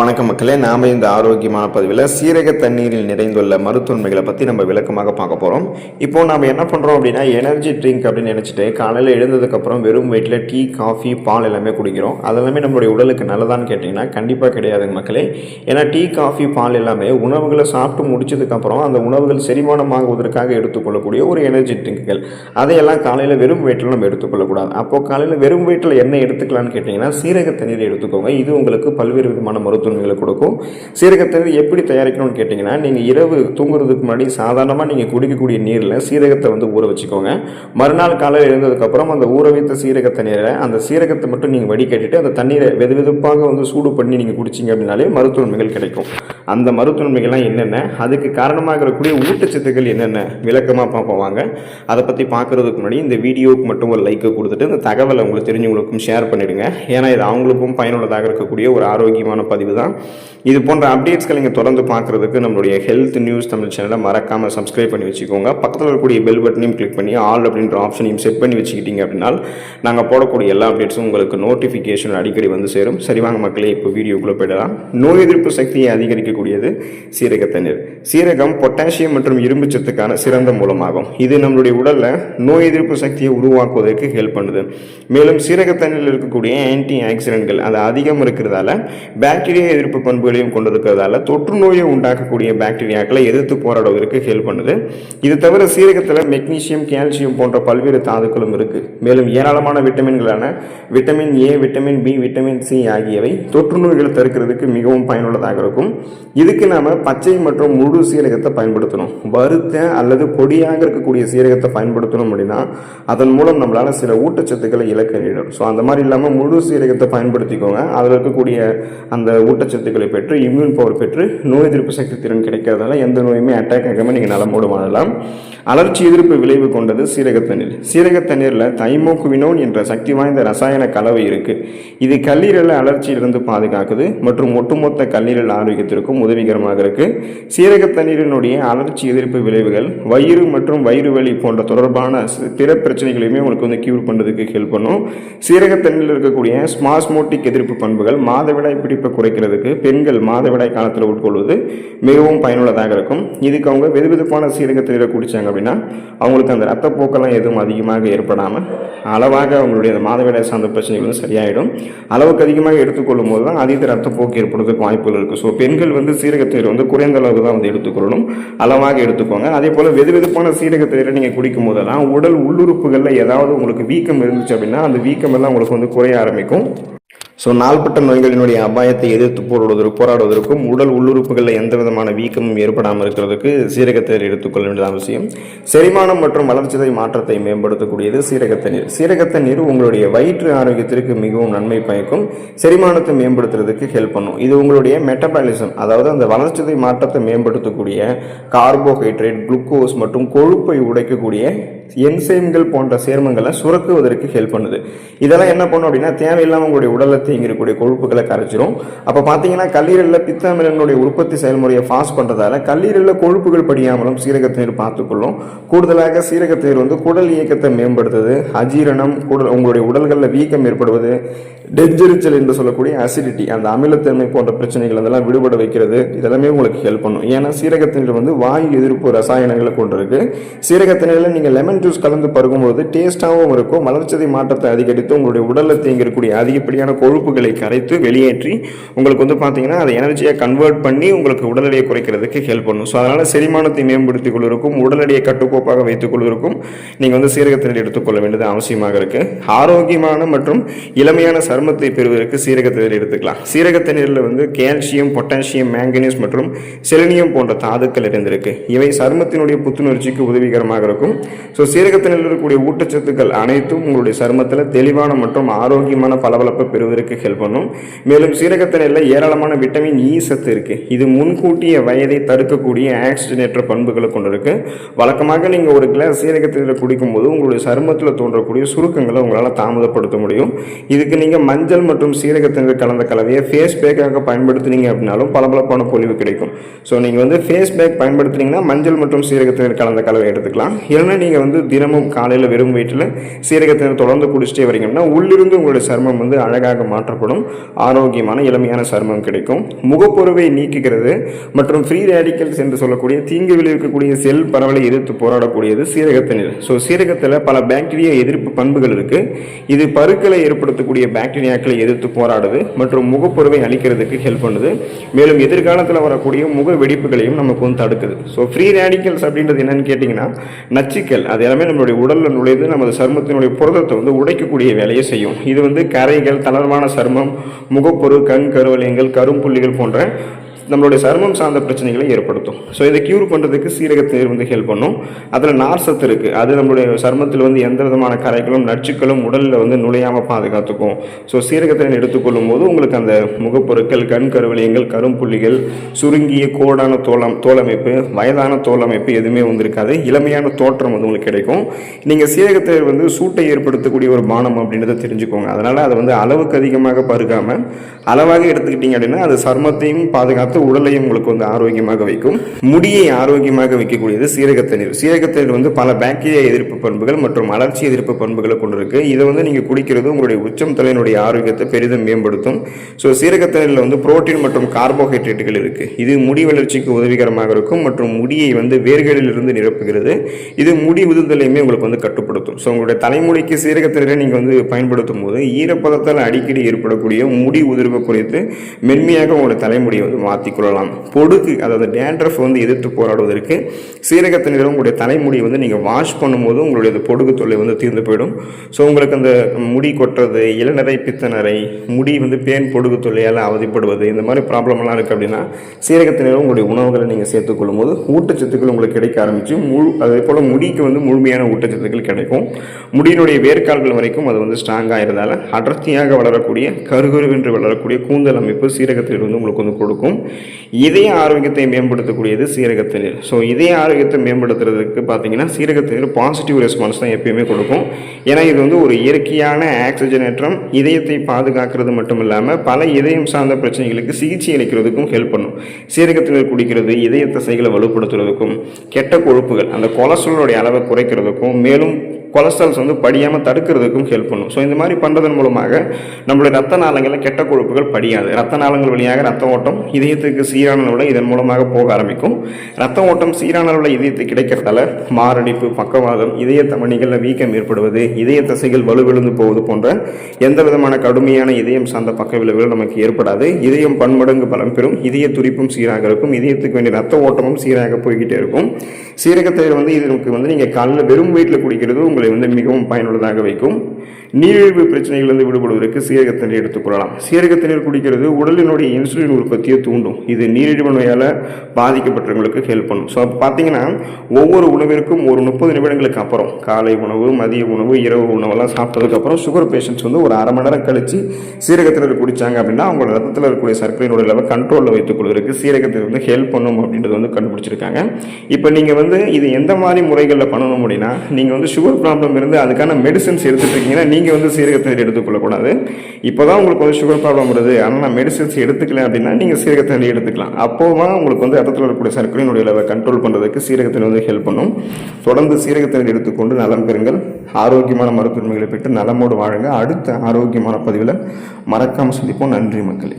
வணக்கம் மக்களே, நாம் இந்த ஆரோக்கியமான பதிவில் சீரக தண்ணீரில் நிறைந்துள்ள மருத்துவமைகளை பற்றி நம்ம விளக்கமாக பார்க்க போகிறோம். இப்போது நாம் என்ன பண்ணுறோம் அப்படின்னா, எனர்ஜி ட்ரிங்க் அப்படின்னு நினச்சிட்டு காலையில் எழுந்ததுக்கப்புறம் வெறும் வயிற்றில் டீ, காஃபி, பால் எல்லாமே குடிக்கிறோம். அதெல்லாமே நம்மளுடைய உடலுக்கு நல்லதான்னு கேட்டிங்கன்னா கண்டிப்பாக கிடையாதுங்க மக்களே. ஏன்னா டீ, காஃபி, பால் எல்லாமே உணவுகளை சாப்பிட்டு முடிச்சதுக்கப்புறம் அந்த உணவுகள் செரிமானமாகுவதற்காக எடுத்துக்கொள்ளக்கூடிய ஒரு எனர்ஜி ட்ரிங்க்குகள். அதையெல்லாம் காலையில் வெறும் வயிற்றில் நம்ம எடுத்துக்கொள்ளக்கூடாது. அப்போது காலையில் வெறும் வயிற்றில் என்ன எடுத்துக்கலான்னு கேட்டிங்கன்னா சீரக தண்ணீரை எடுத்துக்கோங்க. இது உங்களுக்கு பல்வேறு விதமான மருத்துவங்களை கொடுக்கும். சீரகத்தை எப்படி தயாரிக்கணும்னு கேட்டிங்கன்னா, நீங்கள் இரவு தூங்குறதுக்கு முன்னாடி சாதாரணமாக நீங்கள் குடிக்கக்கூடிய நீரில் சீரகத்தை ஊற வச்சுக்கோங்க. மறுநாள் காலையில் எழுந்ததுக்கப்புறம் அந்த ஊற வைத்த சீரகத்தை நீரில் அந்த சீரகத்தை மட்டும் நீங்கள் வடிகட்டிட்டு அந்த தண்ணீரை வெது வெதுப்பாக சூடு பண்ணி நீங்கள் குடிச்சிங்க அப்படின்னாலே மருத்துவமைகள் கிடைக்கும். அந்த மருத்துவமைகள்லாம் என்னென்ன, அதுக்கு காரணமாக இருக்கக்கூடிய ஊட்டச்சத்துக்கள் என்னென்ன விளக்கமாக பார்ப்போம் வாங்க. அதை பற்றி பார்க்குறதுக்கு முன்னாடி இந்த வீடியோவுக்கு மட்டும் ஒரு லைக்கை கொடுத்துட்டு இந்த தகவலை உங்களுக்கு தெரிஞ்சவங்களுக்கும் ஷேர் பண்ணிடுங்க. ஏன்னா இது அவங்களுக்கும் பயனுள்ளதாக இருக்கக்கூடிய ஒரு ஆரோக்கியமான பதிவு தான். இது போன்ற அப்டேட்ஸ்களை நீங்கள் தொடர்ந்து பார்க்குறதுக்கு நம்மளுடைய ஹெல்த் நியூஸ் தமிழ் சேனலை மறக்காமல் சப்ஸ்கிரைப் பண்ணி வச்சுக்கோங்க. பக்கத்தில் இருக்கக்கூடிய பெல் பட்டனையும் கிளிக் பண்ணி ஆல் அப்படின்ற ஆப்ஷனையும் செட் பண்ணி வச்சுக்கிட்டீங்க அப்படின்னா நாங்கள் போடக்கூடிய எல்லா அப்டேட்ஸும் உங்களுக்கு நோட்டிஃபிகேஷன் அடிக்கடி சேரும். சரிவாங்க மக்களே, இப்போ வீடியோக்குள்ளே போயிடலாம். நோய் எதிர்ப்பு சக்தியை அதிகரிக்கக்கூடியது சீரக தண்ணீர். சீரகம் பொட்டாசியம் மற்றும் இரும்பு சத்துக்கான சிறந்த மூலமாகும். இது நம்மளுடைய உடலில் நோய் எதிர்ப்பு சக்தியை உருவாக்குவதற்கு ஹெல்ப் பண்ணுது. மேலும் சீரக தண்ணீரில் இருக்கக்கூடிய ஆன்டி ஆக்சிடென்ட்கள் அது அதிகம் இருக்கிறதால பாக்டீரியா எதிர்ப்பு பண்புகளையும் கொண்டிருக்கிறதால தொற்று நோயை உண்டாக்கக்கூடிய பாக்டீரியாக்களை எதிர்த்து போராடுவதற்கு ஹெல்ப் பண்ணுது. இது தவிர சீரகத்தில் மெக்னீசியம், கால்சியம் போன்ற பல்வேறு தாதுக்களும் இருக்கு. மேலும் ஏராளமான விட்டமின்களான vitamin A, vitamin B, vitamin C ஆகியவை தொற்று நோய்களை தடுக்கிறதுக்கு மிகவும் பயனுள்ளதாக இருக்கும். இதுக்கு நாம பச்சை மற்றும் முழு சீரகத்தை பயன்படுத்தணும். வறுத்த அல்லது பொடியாக இருக்கக்கூடிய சீரகத்தை பயன்படுத்தணும் அப்படின்னா அதன் மூலம் நம்மளால சில ஊட்டச்சத்துக்களை இழக்க நேரிடும். ஸோ அந்த மாதிரி இல்லாமல் முழு சீரகத்தை பயன்படுத்திக்கோங்க. அதில் இருக்கக்கூடிய அந்த ஊட்டச்சத்துக்களை பெற்று இம்யூன் பவர் பெற்று நோய் எதிர்ப்பு சக்தி திறன் கிடைக்கிறதால எந்த நோயுமே அட்டாக் ஆகாமல் நீங்கள் நலமோடு வாழலாம். அலர்ச்சி எதிர்ப்பு விளைவு கொண்டது சீரக தண்ணீர். சீரக தண்ணீரில் தைமோகுவினோன் என்ற சக்தி வாய்ந்த ரசாயன கலவை இருக்கு. இது கல்லீரலை அலர்ச்சியிலிருந்து பாதுகாக்குது மற்றும் ஒட்டுமொத்த கல்லீரல் ஆரோக்கியத்திற்கும் உதவிகரமாக இருக்கு. சீரக தண்ணீரினுடைய அலர்ச்சி எதிர்ப்பு விளைவுகள் வயிறு மற்றும் வயிறு வலி போன்ற தொடர்பான பிற பிரச்சனைகளையுமே உங்களுக்கு கியூர் பண்ணுறதுக்கு ஹெல்ப் பண்ணும். சீரக தண்ணீரில் இருக்கக்கூடிய ஸ்மாஸ்மோட்டிக் எதிர்ப்பு பண்புகள் மாதவிடாய் பிடிப்பை குறைக்கிறதுக்கு பெண்கள் மாதவிடாய் காலத்தில் உட்கொள்வது மிகவும் பயனுள்ளதாக இருக்கும். இதுக்கு அவங்க வெதுவெதுப்பான சீரக தண்ணீரை குடித்தாங்க அப்படின்னா அவங்களுக்கு அந்த ரத்தப்போக்கெல்லாம் எதுவும் அதிகமாக ஏற்படாமல் அளவாக அவங்களுடைய அந்த மாதவிடாய் சார்ந்த பிரச்சனைகள் சரியாயிடும். அளவுக்கு அதிகமாக எடுத்துக்கொள்ளும் போது தான் அதீத ரத்தப்போக்கு ஏற்படுறதுக்கு வாய்ப்புகள் இருக்குது. ஸோ பெண்கள் சீரக தண்ணீர் குறைந்த அளவுக்கு தான் எடுத்துக்கொள்ளணும், அளவாக எடுத்துக்கோங்க. அதே போல் வெதுவெதுப்பான சீரக தண்ணீரை நீங்கள் குடிக்கும் போதெல்லாம் உடல் உள்ளுறுப்புகளில் ஏதாவது உங்களுக்கு வீக்கம் இருந்துச்சு அப்படின்னா அந்த வீக்கம் எல்லாம் உங்களுக்கு குறைய ஆரம்பிக்கும். ஸோ நாள்பட்ட நோய்களினுடைய அபாயத்தை எதிர்த்து போராடுவதற்கும் உடல் உள்ளுறுப்புகளில் எந்த விதமான வீக்கமும் ஏற்படாமல் இருக்கிறதுக்கு சீரகத்தண்ணீர் எடுத்துக்கொள்ள வேண்டியது அவசியம். செரிமானம் மற்றும் வளர்ச்சிதை மாற்றத்தை மேம்படுத்தக்கூடியது சீரகத்தண்ணீர். சீரகத்தண்ணீர் உங்களுடைய வயிற்று ஆரோக்கியத்திற்கு மிகவும் நன்மை பயக்கும். செரிமானத்தை மேம்படுத்துறதுக்கு ஹெல்ப் பண்ணும். இது உங்களுடைய மெட்டபாலிசம், அதாவது அந்த வளர்ச்சிதை மாற்றத்தை மேம்படுத்தக்கூடிய கார்போஹைட்ரேட், குளுக்கோஸ் மற்றும் கொழுப்பை உடைக்கக்கூடிய என்சைம்கள் போன்ற சேர்மங்களை சுரக்குவதற்கு ஹெல்ப் பண்ணுது. இதெல்லாம் என்ன பண்ணும் அப்படின்னா தேவையில்லாமல் உங்களுடைய உடலை தேங்கிருக்கக்கூடிய கொழுப்புகளை கரைச்சிரும். அப்போ பார்த்தீங்கன்னா கல்லீரலில் பித்த அமிலங்களுடைய உற்பத்தி செயல்முறையை ஃபாஸ்ட் பண்ணுறதால கல்லீரலில் கொழுப்புகள் படியாமலும் சீரகத்தண்ணீர் பார்த்துக்கொள்ளும். கூடுதலாக சீரகத்தண்ணீர் குடல் இயக்கத்தை மேம்படுத்துது. அஜீரணம், உங்களுடைய உடல்களில் வீக்கம் ஏற்படுவது, டெஞ்சரிச்சல் என்று சொல்லக்கூடிய அசிடிட்டி, அந்த அமிலத்தன்மை போன்ற பிரச்சனைகள் அதெல்லாம் விடுபட வைக்கிறது. இதெல்லாமே உங்களுக்கு ஹெல்ப் பண்ணும். ஏன்னா சீரகத்தண்ணீர் வாயு எதிர்ப்பு ரசாயனங்களை கொண்டிருக்கு. சீரகத்தண்ணீரில் நீங்கள் லெமன் ஜூஸ் கலந்து பருகும்போது டேஸ்டாகவும் இருக்கும். வளர்ச்சிதை மாற்றத்தை அதிகரித்து உங்களுடைய உடலில் தேங்கிருக்கக்கூடிய அதிகப்படியான கொழுப்புகளை கரைத்து வெளியேற்றி உங்களுக்கு பார்த்தீங்கன்னா அதை எனர்ஜியாக கன்வெர்ட் பண்ணி உங்களுக்கு உடல் எடையை குறைக்கிறதுக்கு ஹெல்ப் பண்ணும். ஸோ அதனால் செரிமானத்தை மேம்படுத்திக் கொள்வதற்கும் உடல் எடையை கட்டுக்கோப்பாக வைத்துக் கொள்வதற்கும் நீங்கள் சீரகத்தண்ணீர் எடுத்துக்கொள்ள வேண்டியது அவசியமாக இருக்கு. ஆரோக்கியமான மற்றும் இளமையான சருமத்தை பெறுவதற்கு சீரகத்தண்ணீர் எடுத்துக்கலாம். சீரகத்தண்ணீரில் கால்சியம், பொட்டாசியம், மேங்கனீஸ் மற்றும் செலினியம் போன்ற தாதுக்கள் இருந்திருக்கு. இவை சருமத்தினுடைய புத்துணர்ச்சிக்கு உதவிகரமாக இருக்கும். ஸோ சீரகத்தண்ணீரில் இருக்கக்கூடிய ஊட்டச்சத்துக்கள் அனைத்தும் உங்களுடைய சருமத்தில் தெளிவான மற்றும் ஆரோக்கியமான பளபளப்பை பெறுவதற்கு ஹெல்ப் பண்ணும். மேலும் சீரகத்தண்ணீரில் ஏராளமான விட்டமின் இ சத்து இருக்கு. இது முன்கூட்டிய வயதை தடுக்கக்கூடிய ஆக்சிஜனேற்ற பண்புகளை கொண்டிருக்கு. வழக்கமாக நீங்கள் ஒரு கிளாஸ் சீரகத்தண்ணீரை குடிக்கும் போது உங்களுடைய சருமத்தில் தோன்றக்கூடிய சுருக்கங்களை உங்களால் தாமதப்படுத்த முடியும். இதுக்கு நீங்கள் மஞ்சள் மற்றும் சீரகத்தண்ணீர் கலந்த கலவையை ஃபேஸ் பேக்காக பயன்படுத்தினீங்க அப்படின்னாலும் பளபளப்பான பொலிவு கிடைக்கும். ஸோ நீங்கள் ஃபேஸ் பேக் பயன்படுத்துனீங்கன்னா மஞ்சள் மற்றும் சீரகத்தண்ணீர் கலந்த கலவை எடுத்துக்கலாம். இல்லைன்னா நீங்கள் தினமும் காலையில் வெறும் வயிற்றில் சீரகத்தண்ணீர் தொடர்ந்து குடிச்சிட்டே வரீங்கன்னா உள்ளிருந்து உங்களுடைய சருமம் அழகாக மாற்றப்படும். ஆரோக்கியமான இளமையான சருமம் கிடைக்கும். முகப்பொருவை நீக்குகிறது மற்றும் ஃப்ரீ ரேடிக்கல்ஸ் என்று சொல்லக்கூடிய தீங்கு விளைவிக்கக்கூடிய செல் பரவலை எதிர்த்து போராடக்கூடியது சீரகத்தண்ணீர். ஸோ சீரகத்தில் பல பாக்டீரியா எதிர்ப்பு பண்புகள் இருக்கு. இது பருக்களை ஏற்படுத்தக்கூடிய பாக்டீரியாக்களை எதிர்த்து போராடுது மற்றும் முகப்பொருவை அளிக்கிறதுக்கு ஹெல்ப் பண்ணுது. மேலும் எதிர்காலத்தில் வரக்கூடிய முக வெடிப்புகளையும் நமக்கு வந்து தடுக்குது. ஸோ ஃப்ரீ ரேடிக்கல்ஸ் அப்படின்றது என்னன்னு கேட்டிங்கன்னா நச்சுக்கள். அது எல்லாமே நம்மளுடைய உடலில் நுழைந்து நமது சருமத்தினுடைய புரதத்தை வந்து உடைக்கக்கூடிய வேலையை செய்யும். இது வந்து கரைகள், தளர்வான சருமம், முகப்பொரு, கண் கருவளையங்கள், கரும்புள்ளிகள் போன்ற நம்மளுடைய சருமம் சார்ந்த பிரச்சனைகளை ஏற்படுத்தும். ஸோ இதை கியூர் பண்ணுறதுக்கு சீரகத்தண்ணீர் வந்து ஹெல்ப் பண்ணும். அதில் நார் சத்து இருக்குது. அது நம்மளுடைய சருமத்தில் வந்து எந்த விதமான கரைகளும் நச்சுக்களும் உடலில் வந்து நுழையாமல் பாதுகாத்துக்கும். ஸோ சீரகத்தண்ணீர் எடுத்துக்கொள்ளும் போது உங்களுக்கு அந்த முகப்பொருட்கள், கண் கருவளையங்கள், கரும்புள்ளிகள், சுருங்கிய கோடான தோலமைப்பு, வயதான தோலமைப்பு எதுவுமே வந்து இருக்காது. இளமையான தோற்றம் வந்து உங்களுக்கு கிடைக்கும். நீங்கள் சீரகத்தண்ணீர் வந்து சூட்டை ஏற்படுத்தக்கூடிய ஒரு பானம் அப்படின்றத தெரிஞ்சுக்கோங்க. அதனால் அதை வந்து அளவுக்கு அதிகமாக பருகாமல் அளவாக எடுத்துக்கிட்டீங்க அப்படின்னா அது சருமத்தையும் பாதுகாத்து உடலையும் உங்களுக்கு வந்து ஆரோக்கியமாக வைக்கும். முடியை ஆரோக்கியமாக வைக்கக்கூடியது சீரகத்தண்ணீர். சீரகத்தண்ணீர் வந்து பல பாக்டீரியா எதிர்ப்பு பண்புகள் மற்றும் அலர்ச்சி எதிர்ப்பு பண்புகளை கொண்டிருக்கு. இதை வந்து நீங்கள் குடிக்கிறது உங்களுடைய உச்சம் தலையினுடைய ஆரோக்கியத்தை பெரிதும் மேம்படுத்தும். ஸோ சீரகத்தண்ணீரில் வந்து புரோட்டீன் மற்றும் கார்போஹைட்ரேட்டுகள் இருக்குது. இது முடி வளர்ச்சிக்கு உதவிகரமாக இருக்கும் மற்றும் முடியை வந்து வேர்களிலிருந்து நிரப்புகிறது. இது முடி உதிர்தலையுமே உங்களுக்கு வந்து கட்டுப்படுத்தும். ஸோ உங்களுடைய தலைமுடிக்கு சீரகத்தண்ணீரை நீங்கள் வந்து பயன்படுத்தும் போது ஈரப்பதத்தால் அடிக்கடி ஏற்படக்கூடிய முடி உதிர்வு குறைத்து மென்மையாக உங்களுடைய தலைமுடியை வந்து மாற்றிக்கொள்ளலாம். பொடுகு, அதாவது டேண்ட்ரஃப் வந்து எதிர்த்து போராடுவதற்கு சீரகத்தண்ணீரை உங்களுடைய தலைமுடியை வந்து நீங்கள் வாஷ் பண்ணும்போது உங்களுடைய பொடுகு தொல்லை வந்து தீர்ந்து போயிடும். ஸோ உங்களுக்கு அந்த முடி கொட்டுறது, இளநரை, பித்தநரை, முடி வந்து பேன் பொடுகு தொல்லையால் அவதிப்படுவது, இந்த மாதிரி ப்ராப்ளம்லாம் இருக்குது அப்படின்னா சீரகத்தண்ணீரை உங்களுடைய உணவுகளை நீங்கள் சேர்த்துக்கொள்ளும் போது ஊட்டச்சத்துக்கள் உங்களுக்கு கிடைக்க ஆரம்பிச்சு அதே போல் முடிக்கு வந்து முழுமையான ஊட்டச்சத்துக்கள் கிடைக்கும். முடியினுடைய வேர்க்கால்கள் வரைக்கும் அது வந்து ஸ்ட்ராங்காக இருந்தால் அடர்த்தியாக வளரக்கூடிய கருகருவென்று வளரக்கூடிய கூந்தல் அமைப்பு சீரகத்தண்ணீர் வந்து உங்களுக்கு வந்து கொடுக்கும். இதய ஆரோக்கியத்தை மேம்படுத்தக்கூடியது சீரகத்தண்ணீர். ஸோ இதய ஆரோக்கியத்தை மேம்படுத்துறதுக்கு பார்த்தீங்கன்னா சீரகத்தண்ணீர் பாசிட்டிவ் ரெஸ்பான்ஸ் தான் எப்பயுமே கொடுக்கும். ஏன்னா இது வந்து ஒரு இயற்கையான ஆக்சிஜனேற்றம். இதயத்தை பாதுகாக்கிறது மட்டும் இல்லாமல் பல இதயம் சார்ந்த பிரச்சனைகளுக்கு சிகிச்சை அளிக்கிறதுக்கும் ஹெல்ப் பண்ணும். சீரகத்தண்ணீர் குடிக்கிறது இதய தசைகளை வலுப்படுத்துறதுக்கும், கெட்ட கொழுப்புகள் அந்த கொலஸ்ட்ராலோடைய அளவை குறைக்கிறதுக்கும், மேலும் கொலஸ்ட்ரால்ஸ் வந்து படியாமல் தடுக்கிறதுக்கும் ஹெல்ப் பண்ணும். ஸோ இந்த மாதிரி பண்ணுறதன் மூலமாக நம்மளுடைய ரத்த நாளங்களில் கெட்ட கொழுப்புகள் படியாது. ரத்த நாளங்கள் வழியாக ரத்த ஓட்டம் இதயத்துக்கு சீரான அளவில் இதன் மூலமாக போக ஆரம்பிக்கும். ரத்த ஓட்டம் சீரான அளவில் இதயத்துக்கு கிடைக்கிறதால மாரடைப்பு, பக்கவாதம், இதய தமனிகளில் வீக்கம் ஏற்படுவது, இதய தசைகள் வலுவிழுந்து போவது போன்ற எந்த விதமான கடுமையான இதயம் சார்ந்த பக்க விளைவுகள் நமக்கு ஏற்படாது. இதயம் பன்மடங்கு பலம் பெறும். இதய துடிப்பும் சீராக இருக்கும். இதயத்துக்கு வேண்டிய ரத்த ஓட்டமும் சீராக போய்கிட்டே இருக்கும். சீரகத்தண்ணீர் வந்து இதுக்கு வந்து நீங்கள் காலையில் வெறும் வயிற்றில் குடிக்கிறது உங்களை வந்து மிகவும் பயனுள்ளதாக வைக்கும். நீரிழிவு பிரச்சனைகளிலிருந்து விடுபடுவதற்கு சீரகத்தண்ணீர் எடுத்துக்கொள்ளலாம். சீரகத்தண்ணீர் குடிக்கிறது உடலினுடைய இன்சுலின் உற்பத்தியை தூண்டும். இது நீரிழிவு நோயால் பாதிக்கப்பட்டவங்களுக்கு ஹெல்ப் பண்ணும். ஸோ அப்போ பார்த்தீங்கன்னா ஒவ்வொரு உணவிற்கும் ஒரு 30 நிமிடங்களுக்கு அப்புறம் காலை உணவு, மதிய உணவு, இரவு உணவெல்லாம் சாப்பிட்டதுக்கப்புறம் சுகர் பேஷண்ட்ஸ் வந்து ஒரு அரை மணி நேரம் கழித்து சீரகத்தண்ணீர் குடித்தாங்க அப்படின்னா அவங்களோட ரத்தத்தில் இருக்கக்கூடிய சர்க்கரையினுடைய லெவல் கண்ட்ரோலில் வைத்துக் கொள்வதற்கு சீரகத்தண்ணீர் வந்து ஹெல்ப் பண்ணும் அப்படின்றது வந்து கண்டுபிடிச்சிருக்காங்க. இப்போ நீங்கள் வந்து இது எந்த மாதிரி முறைகளில் பண்ணணும் அப்படின்னா நீங்கள் வந்து சுகர் ப்ராப்ளம் இருந்து அதுக்கான மெடிசன்ஸ் எடுத்துகிட்டு இருக்கீங்கன்னா நீங்கள் வந்து சீரகத்தண்ணீர் எடுத்துக்கொள்ளக்கூடாது. இப்போ தான் உங்களுக்கு வந்து சுகர் ப்ராப்ளம் வருது, ஆனால் நான் மெடிசன்ஸ் எடுத்துக்கல அப்படின்னா நீங்கள் சீரகத்தண்ணீர் எடுத்துக்கலாம். அப்போ தான் உங்களுக்கு வந்து ரத்தத்தில் இருக்கக்கூடிய சர்க்கரையினுடைய லெவலை கண்ட்ரோல் பண்ணுறதுக்கு சீரகத்தண்ணீர் வந்து ஹெல்ப் பண்ணும். தொடர்ந்து சீரகத்தண்ணீர் எடுத்துக்கொண்டு நலம் பெறுங்கள். ஆரோக்கியமான மருத்துவமைகளை பெற்று நலமோடு வாழுங்க. அடுத்த ஆரோக்கியமான பதிவில் மறக்காமல் சந்திப்போம். நன்றி மக்களே.